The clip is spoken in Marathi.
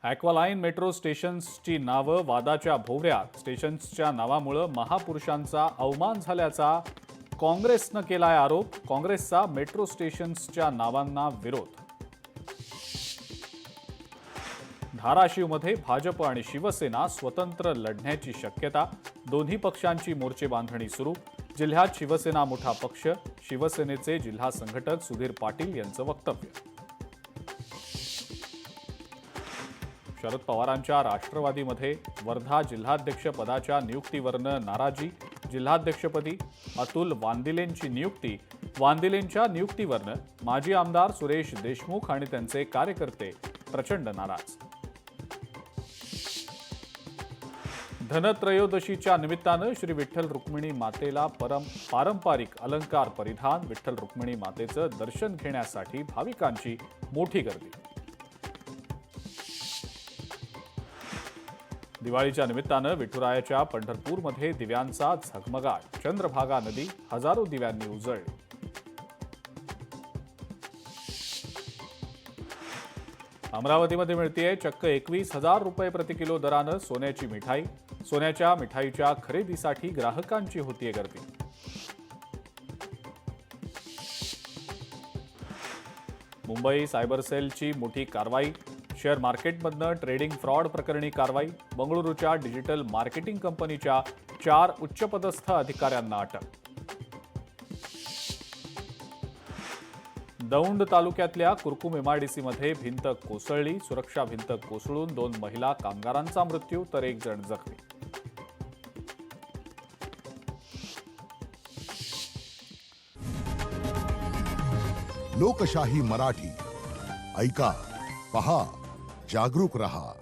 ॲक्वालाईन मेट्रो स्टेशन्सची नावं वादाच्या भोवऱ्यात. स्टेशन्सच्या नावामुळे महापुरुषांचा अवमान झाल्याचा काँग्रेसनं केलाय आरोप. काँग्रेसचा मेट्रो स्टेशन्सच्या नावांना विरोध. धाराशिवमध्ये भाजप आणि शिवसेना स्वतंत्र लढण्याची शक्यता. दोन्ही पक्षांची मोर्चे बांधणी सुरू. जिल्ह्यात शिवसेना मोठा पक्ष. शिवसेनेचे जिल्हा संघटक सुधीर पाटील यांचं वक्तव्य. शरद पवारांच्या राष्ट्रवादीमध्ये वर्धा जिल्हाध्यक्ष पदाच्या नियुक्तीवरनं नाराजी. जिल्हाध्यक्षपदी अतुल वांदिलेंची नियुक्ती. वांदिलेंच्या नियुक्तीवरनं माजी आमदार सुरेश देशमुख आणि त्यांचे कार्यकर्ते प्रचंड नाराज. धनत्रयोदशीच्या निमित्तानं श्री विठ्ठल रुक्मिणी मातेला पारंपरिक अलंकार परिधान. विठ्ठल रुक्मिणी मातेचं दर्शन घेण्यासाठी भाविकांची मोठी गर्दी. दिवाळीच्या निमित्तानं विठुरायाच्या पंढरपूरमध्ये दिव्यांचा झगमगाट. चंद्रभागा नदी हजारो दिव्यांनी उजळली. अमरावतीमध्ये मिळतीये चक्क 21,000 रुपये प्रति किलो दरानं सोन्याची मिठाई. सोन्याच्या मिठाईच्या खरेदीसाठी ग्राहकांची होतीये गर्दी. मुंबई सायबर सेलची मोठी कारवाई. शेअर मार्केटमधनं ट्रेडिंग फ्रॉड प्रकरणी कारवाई. बंगळुरूच्या डिजिटल मार्केटिंग कंपनीच्या 4 उच्चपदस्थ अधिकाऱ्यांना अटक. दौंड तालुक्यातल्या कुरकुम एमआयडीसीमध्ये भिंत कोसळली. सुरक्षा भिंत कोसळून 2 महिला कामगारांचा मृत्यू तर 1 जण जखमी. लोकशाही मराठी ऐका, पहा, जागरूक रहा.